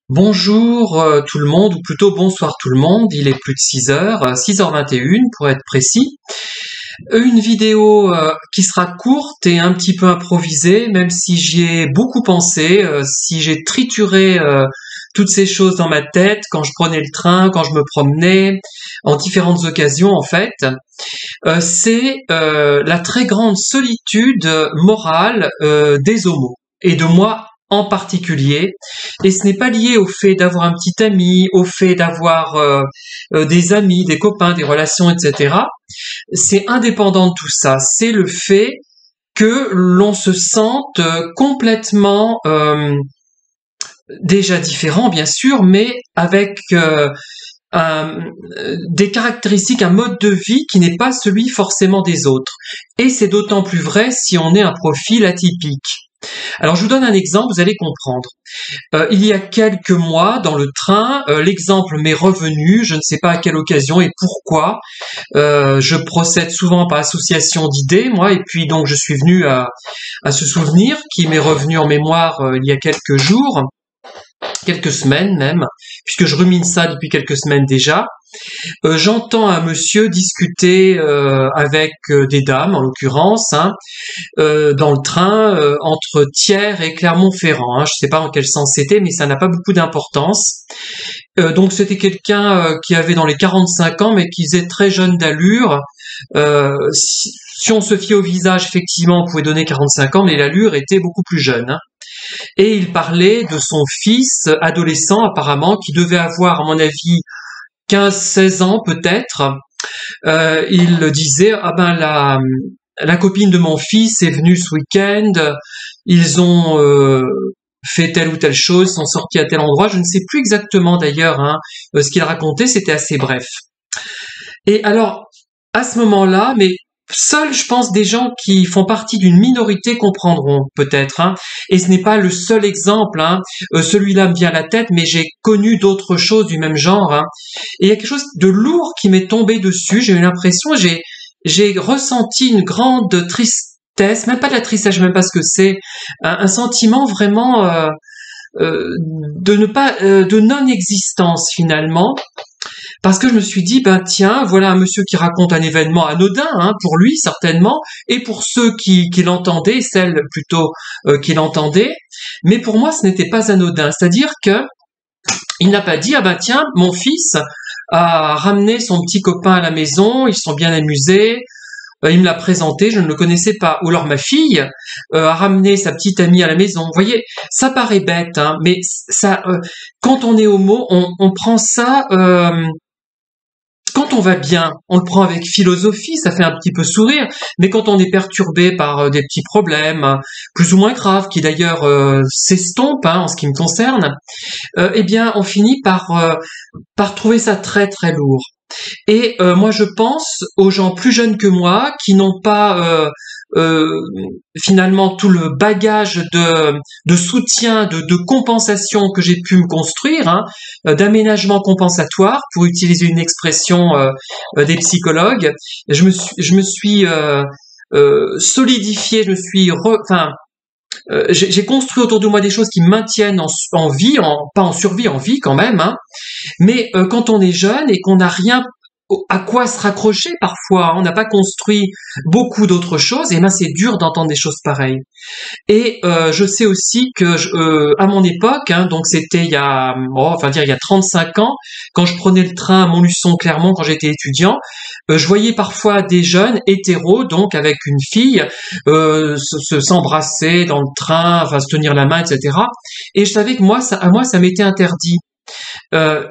Bonjour tout le monde, ou plutôt bonsoir tout le monde, il est plus de 6 heures, 6h21 pour être précis. Une vidéo qui sera courte et un petit peu improvisée, même si j'y ai beaucoup pensé, si j'ai trituré toutes ces choses dans ma tête, quand je prenais le train, quand je me promenais, en différentes occasions en fait. C'est la très grande solitude morale des homos, et de moi en particulier, et ce n'est pas lié au fait d'avoir un petit ami, au fait d'avoir des amis, des copains, des relations, etc. C'est indépendant de tout ça, c'est le fait que l'on se sente complètement déjà différent, bien sûr, mais avec des caractéristiques, un mode de vie qui n'est pas celui forcément des autres. Et c'est d'autant plus vrai si on est un profil atypique. Alors je vous donne un exemple, vous allez comprendre. Il y a quelques mois, dans le train, l'exemple m'est revenu, je ne sais pas à quelle occasion et pourquoi. Je procède souvent par association d'idées, moi, et puis donc je suis venu à ce souvenir qui m'est revenu en mémoire il y a quelques jours, quelques semaines même, puisque je rumine ça depuis quelques semaines déjà. J'entends un monsieur discuter avec des dames, en l'occurrence, dans le train entre Thiers et Clermont-Ferrand. Je ne sais pas en quel sens c'était, mais ça n'a pas beaucoup d'importance. Donc c'était quelqu'un qui avait dans les 45 ans, mais qui était très jeune d'allure. Si on se fie au visage, effectivement, on pouvait donner 45 ans, mais l'allure était beaucoup plus jeune. Et il parlait de son fils adolescent, apparemment, qui devait avoir, à mon avis, 15-16 ans peut-être. Il disait, ah ben la copine de mon fils est venue ce week-end, ils ont fait telle ou telle chose, sont sortis à tel endroit, je ne sais plus exactement d'ailleurs ce qu'il racontait, c'était assez bref. Et alors, à ce moment-là, mais seuls, je pense, des gens qui font partie d'une minorité comprendront peut-être, et ce n'est pas le seul exemple, celui-là me vient à la tête, mais j'ai connu d'autres choses du même genre, et il y a quelque chose de lourd qui m'est tombé dessus, j'ai eu l'impression, j'ai ressenti une grande tristesse, même pas de la tristesse, je sais même pas ce que c'est, un sentiment vraiment de non-existence finalement, parce que je me suis dit, ben tiens, voilà un monsieur qui raconte un événement anodin, pour lui certainement, et pour ceux qui l'entendaient, celles plutôt qui l'entendaient, mais pour moi ce n'était pas anodin, c'est-à-dire que il n'a pas dit, ah ben tiens, mon fils a ramené son petit copain à la maison, ils se sont bien amusés, il me l'a présenté, je ne le connaissais pas. Ou alors ma fille a ramené sa petite amie à la maison. Vous voyez, ça paraît bête, mais ça, quand on est homo, on prend ça. Quand on va bien, on le prend avec philosophie, ça fait un petit peu sourire, mais quand on est perturbé par des petits problèmes, plus ou moins graves, qui d'ailleurs s'estompent en ce qui me concerne, eh bien on finit par trouver ça très très lourd. Et moi, je pense aux gens plus jeunes que moi qui n'ont pas finalement tout le bagage de soutien, de compensation que j'ai pu me construire, d'aménagement compensatoire, pour utiliser une expression des psychologues. Je me suis solidifié, j'ai construit autour de moi des choses qui me maintiennent en vie, pas en survie, en vie quand même, mais quand on est jeune et qu'on n'a rien à quoi se raccrocher parfois, on n'a pas construit beaucoup d'autres choses, et ben c'est dur d'entendre des choses pareilles. Et je sais aussi que à mon époque, donc c'était il y a, il y a 35 ans, quand je prenais le train à Montluçon-Clermont quand j'étais étudiant, je voyais parfois des jeunes hétéros, donc avec une fille, s'embrasser dans le train, se tenir la main, etc. Et je savais que à moi, ça m'était interdit.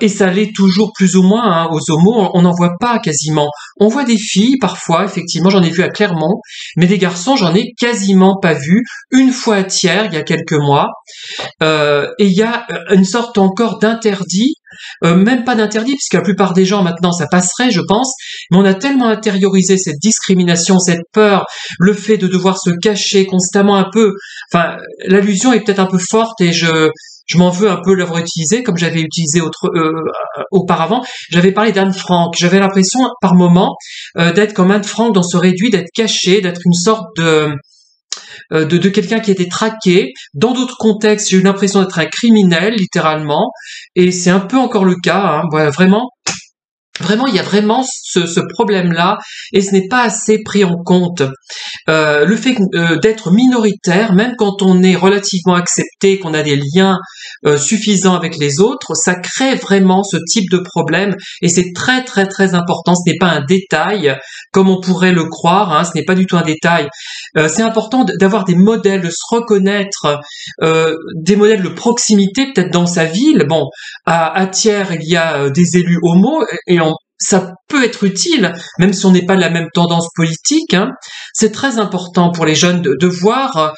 Et ça l'est toujours plus ou moins aux homos, on n'en voit pas quasiment. On voit des filles parfois, effectivement, j'en ai vu à Clermont, mais des garçons, j'en ai quasiment pas vu. Une fois à Thiers, il y a quelques mois, et il y a une sorte encore d'interdit, même pas d'interdit, puisque la plupart des gens maintenant, ça passerait, je pense, mais on a tellement intériorisé cette discrimination, cette peur, le fait de devoir se cacher constamment un peu. Enfin, l'allusion est peut-être un peu forte, et je m'en veux un peu l'avoir utilisé comme j'avais utilisé auparavant. J'avais parlé d'Anne Frank. J'avais l'impression par moment d'être comme Anne Frank dans ce réduit, d'être caché, d'être une sorte de quelqu'un qui a été traqué. Dans d'autres contextes, j'ai eu l'impression d'être un criminel, littéralement, et c'est un peu encore le cas, hein. Ouais, vraiment. Vraiment, il y a vraiment ce problème-là et ce n'est pas assez pris en compte. Le fait d'être minoritaire, même quand on est relativement accepté, qu'on a des liens suffisants avec les autres, ça crée vraiment ce type de problème et c'est très très très important. Ce n'est pas un détail comme on pourrait le croire, hein, ce n'est pas du tout un détail. C'est important d'avoir des modèles, de se reconnaître, des modèles de proximité peut-être dans sa ville. Bon, à Thiers, il y a des élus homos et ça peut être utile, même si on n'est pas de la même tendance politique, hein. C'est très important pour les jeunes de voir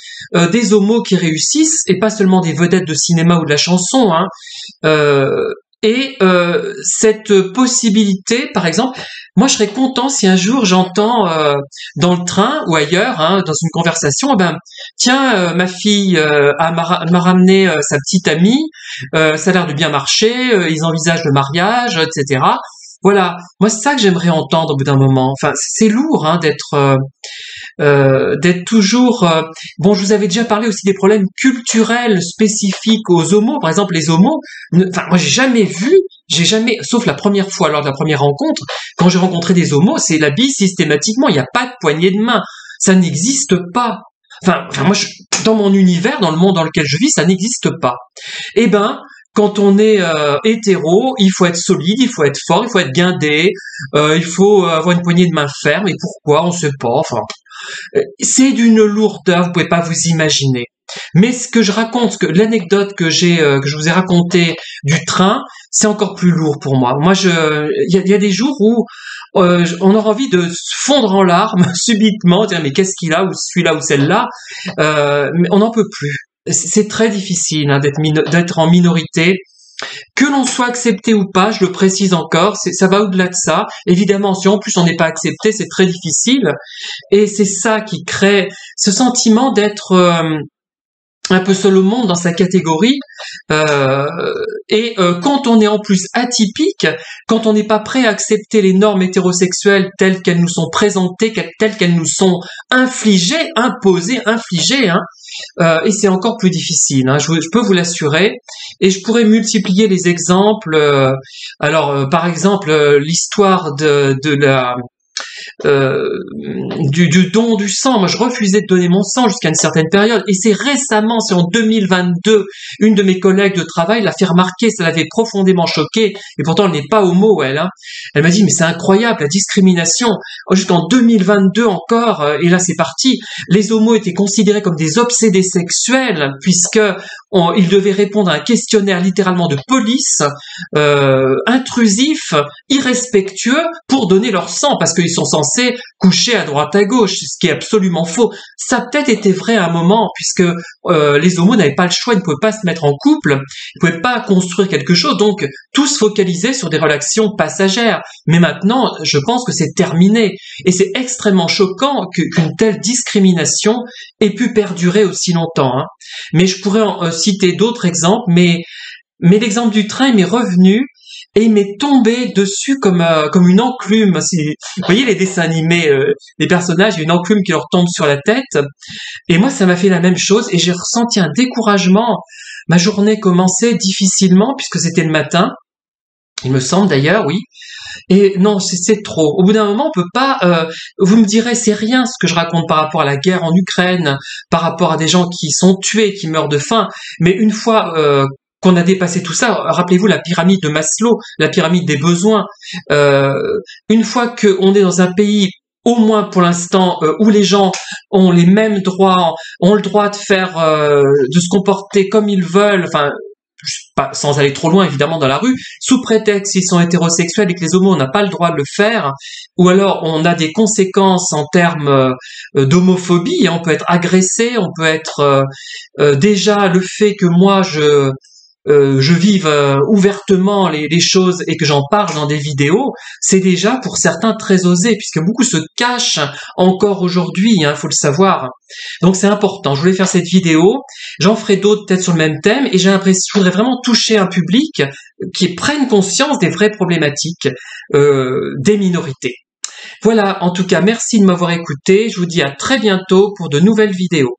des homos qui réussissent, et pas seulement des vedettes de cinéma ou de la chanson, hein. Cette possibilité, par exemple, moi je serais content si un jour j'entends dans le train ou ailleurs, hein, dans une conversation, tiens, ma fille m'a ramené sa petite amie, ça a l'air de bien marcher, ils envisagent le mariage, etc. Voilà, moi c'est ça que j'aimerais entendre au bout d'un moment. Enfin, c'est lourd hein, d'être toujours. Bon, je vous avais déjà parlé aussi des problèmes culturels spécifiques aux homos. Par exemple, les homos. Enfin, moi j'ai jamais, sauf la première fois lors de la première rencontre, quand j'ai rencontré des homos, c'est la bise systématiquement. Il n'y a pas de poignée de main, ça n'existe pas. Enfin, moi, dans mon univers, dans le monde dans lequel je vis, ça n'existe pas. Eh ben. Quand on est hétéro, il faut être solide, il faut être fort, il faut être guindé, il faut avoir une poignée de main ferme. Et pourquoi, on sait pas. Enfin, c'est d'une lourdeur, vous pouvez pas vous imaginer. Mais ce que je raconte, l'anecdote que je vous ai racontée du train, c'est encore plus lourd pour moi. Moi, il y a des jours où on aura envie de se fondre en larmes subitement, dire mais qu'est-ce qu'il a, ou celui-là ou celle-là, mais on n'en peut plus. C'est très difficile hein, d'être en minorité. Que l'on soit accepté ou pas, je le précise encore, ça va au-delà de ça. Évidemment, si en plus on n'est pas accepté, c'est très difficile. Et c'est ça qui crée ce sentiment d'être un peu seul au monde dans sa catégorie. Quand on est en plus atypique, quand on n'est pas prêt à accepter les normes hétérosexuelles telles qu'elles nous sont présentées, telles qu'elles nous sont infligées, imposées, infligées, hein, et c'est encore plus difficile, hein, je peux vous l'assurer, et je pourrais multiplier les exemples. Par exemple, l'histoire du don du sang. Moi, je refusais de donner mon sang jusqu'à une certaine période. Et c'est récemment, c'est en 2022, une de mes collègues de travail l'a fait remarquer, ça l'avait profondément choquée. Et pourtant, elle n'est pas homo, elle. Hein. Elle m'a dit, mais c'est incroyable, la discrimination. Jusqu'en 2022 encore, et là c'est parti, les homos étaient considérés comme des obsédés sexuels, puisque ils devaient répondre à un questionnaire littéralement de police, intrusif, irrespectueux, pour donner leur sang, parce qu'ils sont censés coucher à droite à gauche, ce qui est absolument faux. Ça a peut-être été vrai à un moment, puisque les homos n'avaient pas le choix, ils ne pouvaient pas se mettre en couple, ils ne pouvaient pas construire quelque chose, donc tout se focalisait sur des relations passagères. Mais maintenant, je pense que c'est terminé. Et c'est extrêmement choquant qu'une telle discrimination ait pu perdurer aussi longtemps. Hein. Mais je pourrais citer d'autres exemples, mais l'exemple du train m'est revenu et il m'est tombé dessus comme une enclume. Vous voyez les dessins animés, les personnages, il y a une enclume qui leur tombe sur la tête. Et moi, ça m'a fait la même chose et j'ai ressenti un découragement. Ma journée commençait difficilement puisque c'était le matin. Il me semble d'ailleurs, oui. Et non, c'est trop. Au bout d'un moment, on peut pas. Vous me direz, c'est rien ce que je raconte par rapport à la guerre en Ukraine, par rapport à des gens qui sont tués, qui meurent de faim. Mais une fois qu'on a dépassé tout ça, rappelez-vous la pyramide de Maslow, la pyramide des besoins. Une fois qu'on est dans un pays, au moins pour l'instant, où les gens ont les mêmes droits, ont le droit de faire, de se comporter comme ils veulent, enfin. Pas, sans aller trop loin évidemment dans la rue, sous prétexte qu'ils sont hétérosexuels et que les homos n'ont pas le droit de le faire, ou alors on a des conséquences en termes d'homophobie, on peut être agressé, on peut être déjà le fait que moi je vive ouvertement les choses et que j'en parle dans des vidéos, c'est déjà pour certains très osé, puisque beaucoup se cachent encore aujourd'hui, hein, faut le savoir. Donc c'est important, je voulais faire cette vidéo, j'en ferai d'autres peut-être sur le même thème, et j'ai l'impression que je voudrais vraiment toucher un public qui prenne conscience des vraies problématiques des minorités. Voilà, en tout cas, merci de m'avoir écouté, je vous dis à très bientôt pour de nouvelles vidéos.